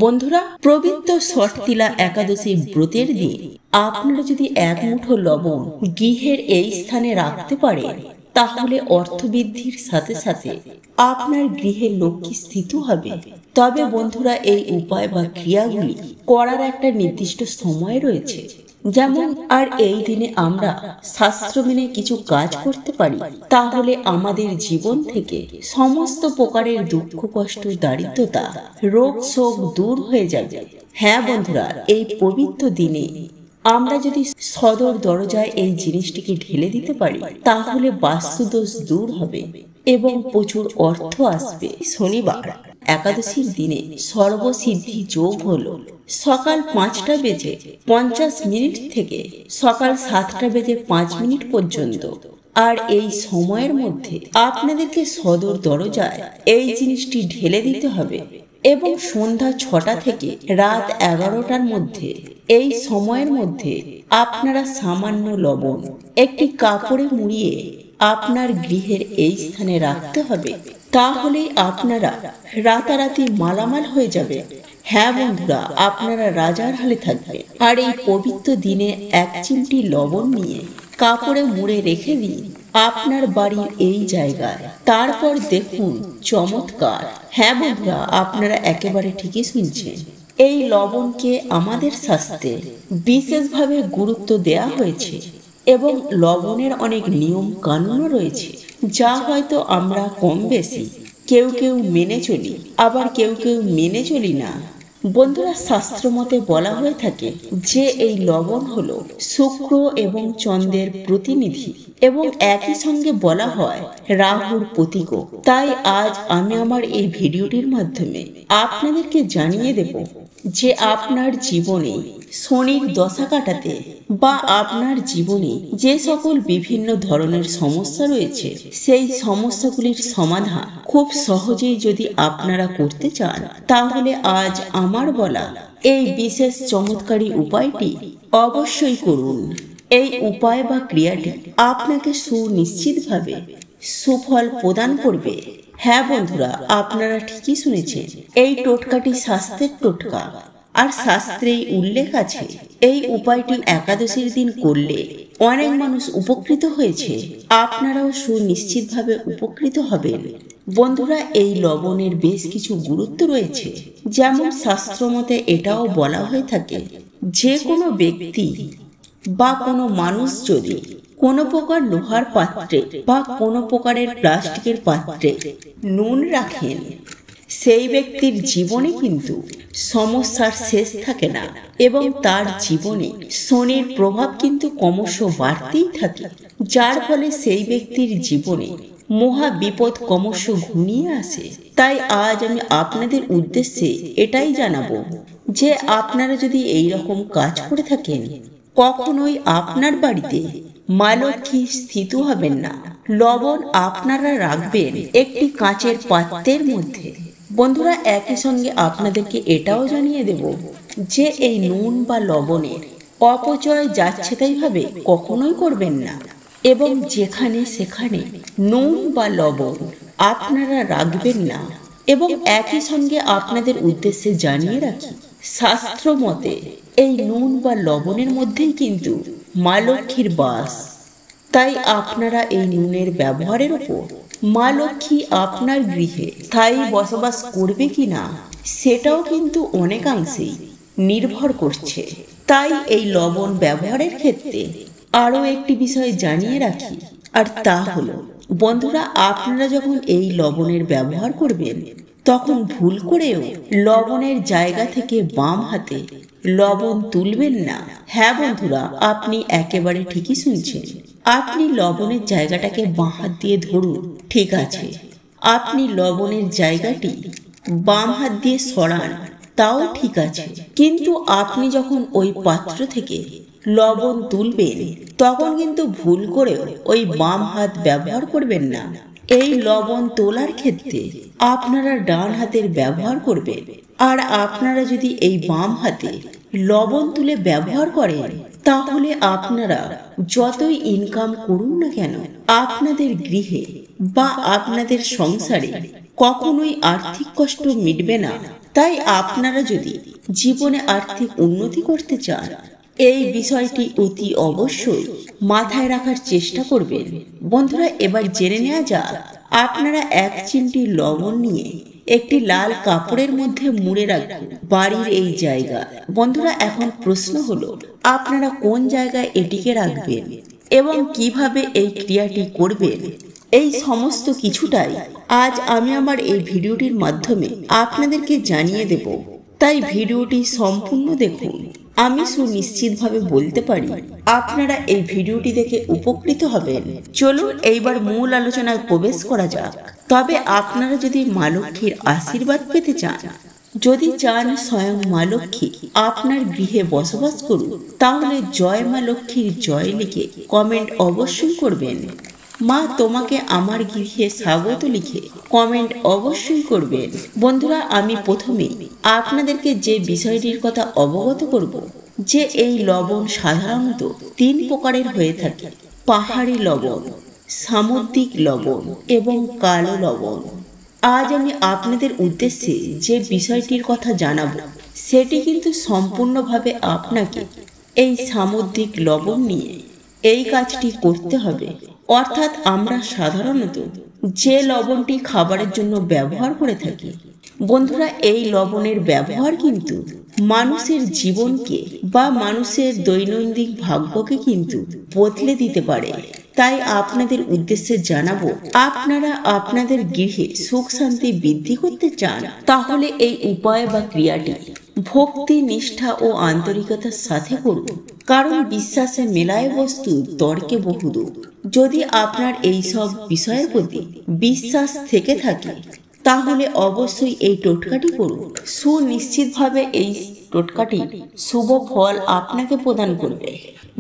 বন্ধুরা, পবিত্র ষটতিলা একাদশী ব্রতের দিন আপনারা যদি এক মুঠো লবণ গৃহের এই স্থানে রাখতে পারেন, তাহলে অর্থবৃদ্ধির সাথে সাথে আপনার গৃহে লক্ষ্মী স্থিত হবে। তবে বন্ধুরা, এই উপায় বা ক্রিয়াগুলি করার একটা নির্দিষ্ট সময় রয়েছে। যেমন আর এই দিনে আমরা শাস্ত্র মেনে কিছু কাজ করতে পারি, তাহলে আমাদের জীবন থেকে সমস্ত প্রকারের দুঃখ কষ্ট দারিদ্রতা রোগ শোক দূর হয়ে যাবে। হ্যাঁ বন্ধুরা, এই পবিত্র দিনে আমরা যদি সদর দরজায় এই জিনিসটিকে ঢেলে দিতে পারি, তাহলে বাস্তুদোষ দূর হবে এবং প্রচুর অর্থ আসবে। শনিবার একাদশীর দিনে সর্বসিদ্ধি যোগ হলো সকাল 5:50 থেকে সকাল 7:05 পর্যন্ত। আর এই সময়ের মধ্যে আপনাদেরকে সদর দরজায় এই জিনিসটি ঢেলে দিতে হবে এবং সন্ধ্যা 6টা থেকে রাত 11টার মধ্যে, এই সময়ের মধ্যে আপনারা সামান্য লবণ একটি কাপড়ে মুড়িয়ে আপনার গৃহের এই স্থানে রাখতে হবে। তাহলে আপনারা রাতারাতি মালামাল হয়ে যাবে। হ্যাঁ বন্ধুরা, আপনারা রাজার হালে থাকবে। আর এই পবিত্র দিনে এক চিমটি লবণ নিয়ে কাপড়ে মুড়ে রেখে দিন আপনার বাড়ির এই জায়গায়। তারপর দেখুন চমৎকার। হ্যাঁ বন্ধুরা, আপনারা একেবারে ঠিকই শুনছেন। এই লবণকে আমাদের শাস্ত্রে বিশেষভাবে গুরুত্ব দেয়া হয়েছে এবং লবণের অনেক নিয়ম কানুনও রয়েছে, যা হয়তো আমরা কম বেশি কেউ কেউ মেনে চলি, আবার কেউ কেউ মেনে চলি না। বন্ধুরা, শাস্ত্র মতে বলা হয়ে থাকে যে এই লবণ হলো শুক্র এবং চন্দ্রের প্রতিনিধি এবং একই সঙ্গে বলা হয় রাহুর প্রতীকও। তাই আজ আমি আমার এই ভিডিওটির মাধ্যমে আপনাদেরকে জানিয়ে দেব যে আপনার জীবনে শনির দশা কাটাতে বা আপনার জীবনে যে সকল বিভিন্ন ধরনের সমস্যা রয়েছে, সেই সমস্যাগুলির সমাধান খুব সহজেই যদি আপনারা করতে চান, তাহলে আজ আমার বলা এই বিশেষ চমৎকারী উপায়টি অবশ্যই করুন। এই উপায় বা ক্রিয়াটি আপনাকে সুনিশ্চিতভাবে সুফল প্রদান করবে। হ্যাঁ বন্ধুরা, আপনারা ঠিকই শুনেছেন। এই টোটকাটি স্বাস্থ্যের টোটকা, আর শাস্ত্রেই উল্লেখ আছে এই উপায়টি একাদশীর দিন করলে অনেক মানুষ উপকৃত হয়েছে। আপনারাও সুনিশ্চিতভাবে উপকৃত হবেন। বন্ধুরা, এই লবণের বেশ কিছু গুরুত্ব রয়েছে। যেমন শাস্ত্র মতে এটাও বলা হয়ে থাকে, যে কোনো ব্যক্তি বা কোনো মানুষ যদি কোনো প্রকার লোহার পাত্রে বা কোনো প্রকারের প্লাস্টিকের পাত্রে নুন রাখেন, সেই ব্যক্তির জীবনে কিন্তু সমস্যার শেষ থাকে না এবং তার জীবনে শনির প্রভাব কিন্তু ক্রমশ বাড়তেই থাকে, যার ফলে সেই ব্যক্তির জীবনে মহা বিপদ ক্রমশ ঘনিয়ে আসে। তাই আজ আমি আপনাদের উদ্দেশ্যে এটাই জানাবো যে আপনারা যদি এই রকম কাজ করে থাকেন, কখনোই আপনার বাড়িতে মা লক্ষ্মী স্থিত হবেন না। লবণ আপনারা রাখবেন একটি কাঁচের পাত্রের মধ্যে। বন্ধুরা, একই সঙ্গে আপনাদেরকে এটাও জানিয়ে দেব যে এই নুন বা লবণের অপচয় যাচ্ছে তাই ভাবে কখনোই করবেন না এবং যেখানে সেখানে নুন বা লবণ আপনারা রাখবেন না। এবং একই সঙ্গে আপনাদের উদ্দেশ্যে জানিয়ে রাখি, শাস্ত্র মতে এই নুন বা লবণের মধ্যেই কিন্তু মা লক্ষ্মীর বাস। তাই আপনারা এই নুনের ব্যবহারের উপর মা লক্ষ্মী আপনার গৃহে স্থায়ী বসবাস করবে কিনা সেটাও কিন্তু অনেকাংশেই নির্ভর করছে। তাই এই লবণ ব্যবহারের ক্ষেত্রে আরও একটি বিষয় জানিয়ে রাখি, আর তা হলো বন্ধুরা, আপনারা যখন এই লবণের ব্যবহার করবেন, তখন ভুল করেও লবণের জায়গা থেকে বাম হাতে লবণ তুলবেন না। হ্যাঁ বন্ধুরা, আপনি একেবারে ঠিকই শুনছেন। আপনি লবণের জায়গাটাকে বাঁ হাত দিয়ে ধরুন, ঠিক আছে। আপনি লবণের জায়গাটি বাম হাত দিয়ে সরান, তাও ঠিক আছে। কিন্তু আপনি যখন ওই পাত্র থেকে লবণ তুলবেন, তখন কিন্তু ভুল করেও ওই বাম হাত ব্যবহার করবেন না। এই লবণ তোলার ক্ষেত্রে আপনারা ডান হাতের ব্যবহার করবেন। আর আপনারা যদি এই বাম হাতে লবণ তুলে ব্যবহার করেন, তাহলে আপনারা যতই ইনকাম করুন না কেন, আপনাদের গৃহে বা আপনাদের সংসারে কখনোই আর্থিক কষ্ট মিটবে না। তাই আপনারা যদি জীবনে আর্থিক উন্নতি করতে চান, এই বিষয়টি অতি অবশ্যই মাথায় রাখার চেষ্টা করবেন। বন্ধুরা, এবার জেনে নেওয়া যাক আপনারা 1 চিমটি লবণ নিয়ে একটি লাল কাপড়ের মধ্যে মুড়ে রাখবেন বাড়ির এই জায়গা। বন্ধুরা, এখন প্রশ্ন হলো আপনারা কোন জায়গায় এটিকে রাখবেন এবং কিভাবে এই ক্রিয়াটি করবেন। এই সমস্ত কিছুটাই আজ আমি আমার এই ভিডিওটির মাধ্যমে আপনাদেরকে জানিয়ে দেব, তাই ভিডিওটি সম্পূর্ণ দেখুন। আমি সুনিশ্চিতভাবে বলতে পারি আপনারা এই ভিডিওটি দেখে উপকৃত হবেন। চলুন এইবার মূল আলোচনায় প্রবেশ করা যাক। তবে আপনারা যদি মা লক্ষ্মীর আশীর্বাদ পেতে চান, যদি চান স্বয়ং মা লক্ষ্মী আপনার গৃহে বসবাস করুন, তাহলে জয় মা লক্ষ্মীর জয় লিখে কমেন্ট অবশ্যই করবেন। মা তোমাকে আমার গৃহে স্বাগত লিখে কমেন্ট অবশ্যই করবেন। বন্ধুরা, আমি প্রথমেই আপনাদেরকে যে বিষয়টির কথা অবগত করব, যে এই লবণ সাধারণত 3 প্রকারের হয়ে থাকে: পাহাড়ি লবণ, সামুদ্রিক লবণ এবং কালো লবণ। আজ আমি আপনাদের উদ্দেশ্যে যে বিষয়টির কথা জানাবো, সেটি কিন্তু সম্পূর্ণভাবে আপনাকে এই সামুদ্রিক লবণ নিয়ে এই কাজটি করতে হবে। অর্থাৎ আমরা সাধারণত যে লবণটি খাবারের জন্য ব্যবহার করে থাকি, বন্ধুরা, এই লবণের ব্যবহার কিন্তু মানুষের জীবনকে বা মানুষের দৈনন্দিন ভাগ্যকে কিন্তু বদলে দিতে পারে। তাই আপনাদের উদ্দেশ্যে জানাবো, আপনারা আপনাদের গৃহে সুখ শান্তি বৃদ্ধি করতে চান, তাহলে এই উপায় বা ক্রিয়াটি ভক্তি, নিষ্ঠা ও আন্তরিকতার সাথে করুন। কারণ বিশ্বাসে মেলায় বস্তু, তর্কে বহুদূর। যদি আপনার এই সব বিষয়ের প্রতি বিশ্বাস থেকে থাকে, তাহলে অবশ্যই এই টোটকাটি করুন। সুনিশ্চিতভাবে এই টোটকাটি শুভ ফল আপনাকে প্রদান করবে।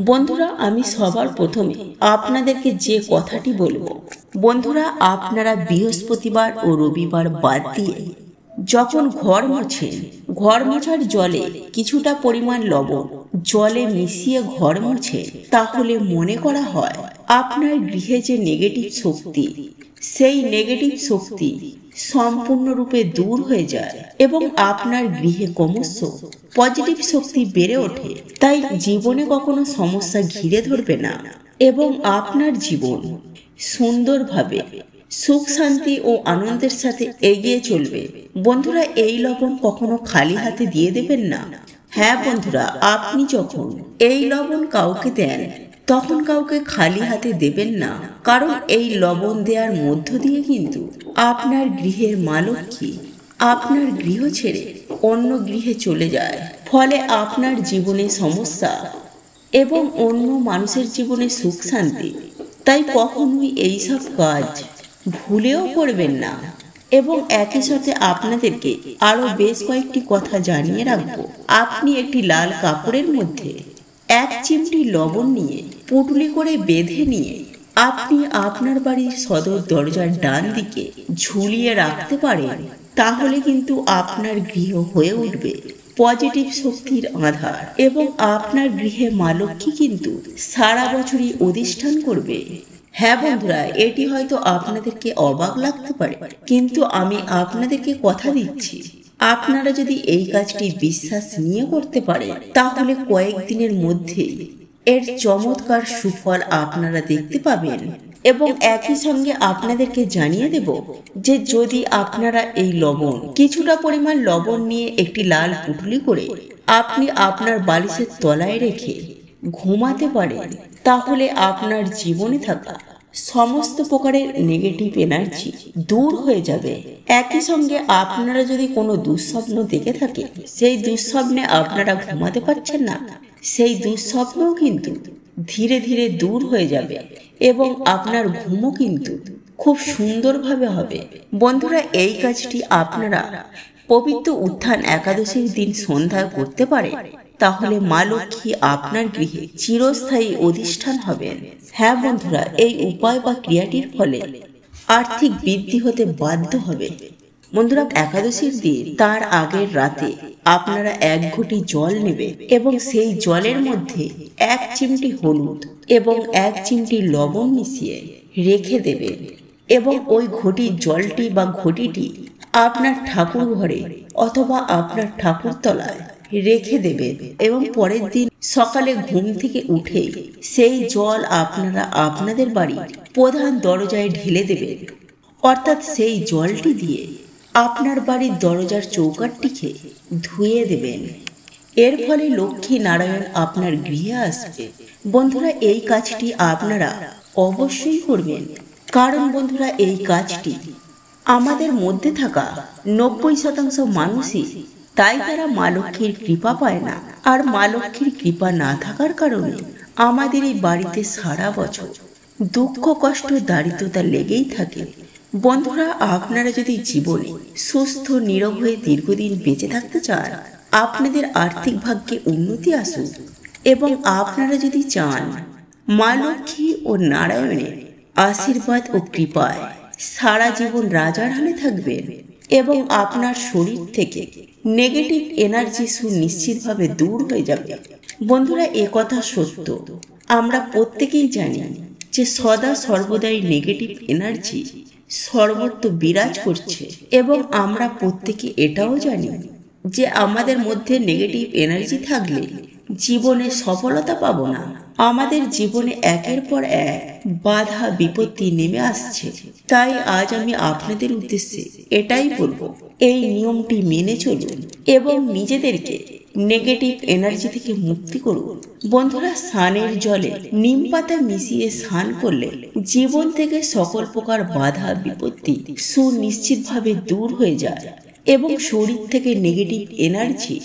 বন্ধুরা, আমি সবার প্রথমে আপনাদেরকে যে কথাটি বলবো, বন্ধুরা, আপনারা বৃহস্পতিবার ও রবিবার বাদ দিয়ে যখন ঘর মোছেন, ঘর মোছার জলে কিছুটা পরিমাণ লবণ জলে মিশিয়ে ঘর মোছেন, তাহলে মনে করা হয় আপনার গৃহে যে নেগেটিভ শক্তি, সেই নেগেটিভ শক্তি সম্পূর্ণরূপে দূর হয়ে যায় এবং আপনার গৃহে ক্রমশ পজিটিভ শক্তি বেড়ে ওঠে। তাই জীবনে কখনো সমস্যা ঘিরে ধরবে না এবং আপনার জীবন সুন্দরভাবে সুখ শান্তি ও আনন্দের সাথে এগিয়ে চলবে। বন্ধুরা, এই লবণ কখনো খালি হাতে দিয়ে দেবেন না। হ্যাঁ বন্ধুরা, আপনি যখন এই লবণ কাউকে দেন, তখন কাউকে খালি হাতে দেবেন না। কারণ এই লবণ দেওয়ার মধ্য দিয়ে কিন্তু আপনার গৃহের মা লক্ষ্মী আপনার গৃহ ছেড়ে অন্য গৃহে চলে যায়। ফলে আপনার জীবনে সমস্যা এবং অন্য মানুষের জীবনে সুখ শান্তি। তাই কখনোই এইসব কাজ ভুলেও করবেন না। এবং একই সাথে আপনাদেরকে আরো বেশ কয়েকটি কথা জানিয়ে রাখবো। আপনি একটি লাল কাপড়ের মধ্যে 1 চিমটি লবণ নিয়ে পুটুলি করে বেঁধে নিয়ে আপনি আপনার বাড়ির সদর দরজার ডান দিকে ঝুলিয়ে রাখতে পারেন। তাহলে কিন্তু আপনার গৃহ হয়ে উঠবে পজিটিভ শক্তির আধার এবং আপনার গৃহে মা লক্ষ্মী কিন্তু সারা বছরই অধিষ্ঠান করবে। হ্যাঁ বন্ধুরা, এটি হয়তো আপনাদেরকে অবাক লাগতে পারে, কিন্তু আমি আপনাদেরকে কথা দিচ্ছি, আপনারা যদি এই কাজটি বিশ্বাস নিয়ে করতে পারেন, তাহলে কয়েকদিনের মধ্যেই এর চমৎকার সুফল আপনারা দেখতে পাবেন। এবং একই সঙ্গে আপনাদেরকে জানিয়ে দেব যে যদি আপনারা এই লবণ, কিছুটা পরিমাণ লবণ নিয়ে একটি লাল পুটুলি করে আপনি আপনার বালিশের তলায় রেখে ঘুমাতে পারেন, তাহলে আপনার জীবনে থাকা সমস্ত প্রকারের নেগেটিভ এনার্জি দূর হয়ে যাবে। একই সঙ্গে আপনারা যদি কোনো দুঃস্বপ্ন দেখে থাকে, সেই দুঃস্বপ্নে আপনারা ঘুমাতে পারছেন না, সেই দুঃস্বপ্নও কিন্তু ধীরে ধীরে দূর হয়ে যাবে এবং আপনার ঘুমও কিন্তু খুব সুন্দরভাবে হবে। বন্ধুরা, এই কাজটি আপনারা পবিত্র উত্থান একাদশীর দিন সন্ধ্যায় করতে পারে, তাহলে মা লক্ষ্মী আপনার গৃহে চিরস্থায়ী অধিষ্ঠান হবেন। হ্যাঁ বন্ধুরা, এই উপায় বা ক্রিয়াটির ফলে আর্থিক বৃদ্ধি হতে বাধ্য হবে। বন্ধুরা, একাদশীর দিন তার আগের রাতে আপনারা 1 ঘটি জল নেবে এবং সেই জলের মধ্যে 1 চিমটি হলুদ এবং 1 চিমটি লবণ মিশিয়ে রেখে দেবেন এবং ওই ঘটির জলটি বা ঘটিটি আপনার ঠাকুর ঘরে অথবা আপনার ঠাকুরতলায় রেখে দেবেন এবং পরের দিন সকালে ঘুম থেকে উঠে সেই জল আপনারা আপনাদের বাড়ির প্রধান দরজায় ঢেলে দেবেন। অর্থাৎ সেই জলটি দিয়ে আপনার বাড়ির দরজার চৌকাঠটিকে ধুয়ে দেবেন। এর ফলে লক্ষ্মী নারায়ণ আপনার গৃহে আসবে। বন্ধুরা, এই কাজটি আপনারা অবশ্যই করবেন, কারণ বন্ধুরা এই কাজটি আমাদের মধ্যে থাকা 90% মানুষই তাই তারা মা লক্ষ্মীর কৃপা পায় না। আর মা লক্ষ্মীর কৃপা না থাকার কারণে আমাদের এই বাড়িতে সারা বছর দুঃখ কষ্ট দারিদ্রতা লেগেই থাকে। বন্ধুরা, আপনারা যদি জীবনে সুস্থ নীরব হয়ে দীর্ঘদিন বেঁচে থাকতে চান, আপনাদের আর্থিক ভাগ্যে উন্নতি আসুক এবং আপনারা যদি চান মা লক্ষ্মী ও নারায়ণের আশীর্বাদ ও কৃপায় সারা জীবন রাজার হালে থাকবেন এবং আপনার শরীর থেকে নেগেটিভ এনার্জি সুনিশ্চিতভাবে দূর হয়ে যাবে। বন্ধুরা, একথা সত্য। আমরা প্রত্যেকেই জানি যে সদা সর্বদাই নেগেটিভ এনার্জি সর্বত্র বিরাজ করছে এবং আমরা প্রত্যেকে এটাও জানি যে আমাদের মধ্যে নেগেটিভ এনার্জি থাকলে জীবনে সফলতা পাবো না। আমাদের জীবনে একের পর এক বাধা বিপত্তি নেমে আসছে। তাই আজ আমি আপনাদের উদ্দেশ্যে এটাই বলবো, এই নিয়মটি মেনে চলুন এবং নিজেদেরকে নেগেটিভ এনার্জি থেকে মুক্তি করুন। বন্ধুরা, স্নানের জলে নিম পাতা মিশিয়ে স্নান করলে জীবন থেকে সকল প্রকার বাধা বিপত্তি সুনিশ্চিতভাবে দূর হয়ে যায় এবং শরীর থেকে নেগেটিভ এনার্জি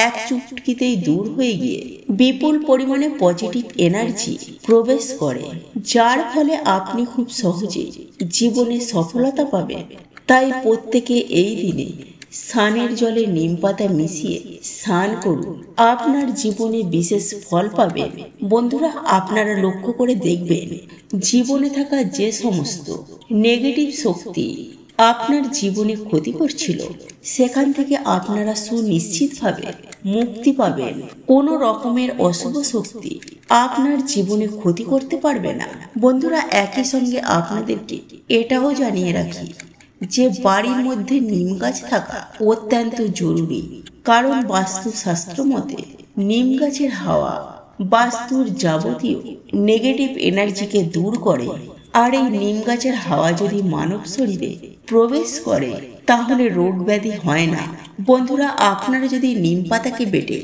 এক চুটকিতেই দূর হয়ে গিয়ে বিপুল পরিমাণে পজিটিভ এনার্জি প্রবেশ করে, যার ফলে আপনি খুব সহজেই জীবনে সফলতা পাবেন। তাই প্রত্যেকে এই দিনে স্নানের জলে নিম পাতা মিশিয়ে স্নান করুন, আপনার জীবনে বিশেষ ফল পাবেন। বন্ধুরা, আপনারা লক্ষ্য করে দেখবেন জীবনে থাকা যে সমস্ত নেগেটিভ শক্তি আপনার জীবনে ক্ষতি করছিল, সেখান থেকে আপনারা সুনিশ্চিতভাবে মুক্তি পাবেন। কোনো রকমের অশুভ শক্তি আপনার জীবনে ক্ষতি করতে পারবে না। বন্ধুরা, একই সঙ্গে আপনাদেরকে এটাও জানিয়ে রাখি যে বাড়ির মধ্যে নিম গাছ থাকা অত্যন্ত জরুরি, কারণ বাস্তুশাস্ত্র মতে নিম গাছের হাওয়া বাস্তুর যাবতীয় নেগেটিভ এনার্জিকে দূর করে। আর এই নিম গাছের হাওয়া যদি মানব শরীরে প্রবেশ করে তাহলে রোগ ব্যাধি হয় না। বন্ধুরা, আপনারা যদি নিম পাতাকে বেটে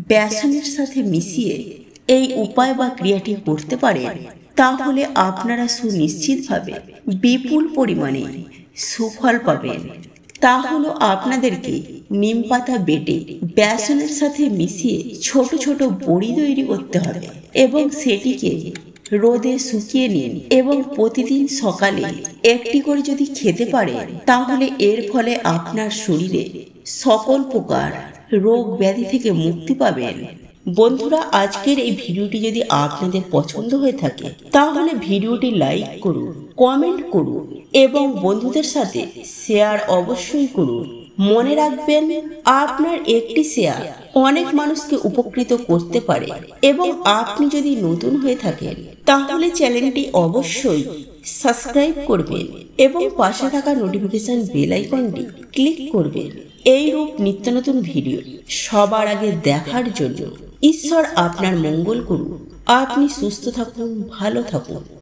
বেসনের সাথে মিশিয়ে এই উপায় বা ক্রিয়াটি করতে পারেন, তাহলে আপনারা সুনিশ্চিতভাবে বিপুল পরিমাণে সুফল পাবেন। তা হলো আপনাদেরকে নিম পাতা বেটে বেসনের সাথে মিশিয়ে ছোট ছোট বড়ি তৈরি করতে হবে এবং সেটিকে রোদে শুকিয়ে নিন এবং প্রতিদিন সকালে একটি করে যদি খেতে পারেন, তাহলে এর ফলে আপনার শরীরে সকল প্রকার রোগ ব্যাধি থেকে মুক্তি পাবেন। বন্ধুরা, আজকের এই ভিডিওটি যদি আপনাদের পছন্দ হয়ে থাকে তাহলে ভিডিওটি লাইক করুন, কমেন্ট করুন এবং বন্ধুদের সাথে শেয়ার অবশ্যই করুন। মনে রাখবেন, আপনার একটি শেয়ার অনেক মানুষকে উপকৃত করতে পারে এবং আপনি যদি নতুন হয়ে থাকেন তাহলে চ্যানেলটি অবশ্যই সাবস্ক্রাইব করবেন এবং পাশে থাকা নোটিফিকেশন বেল আইকনটি ক্লিক করবেন। এই রূপ নিত্য নতুন ভিডিও সবার আগে দেখার জন্য ঈশ্বর আপনার মঙ্গল করুন। আপনি সুস্থ থাকুন, ভালো থাকুন।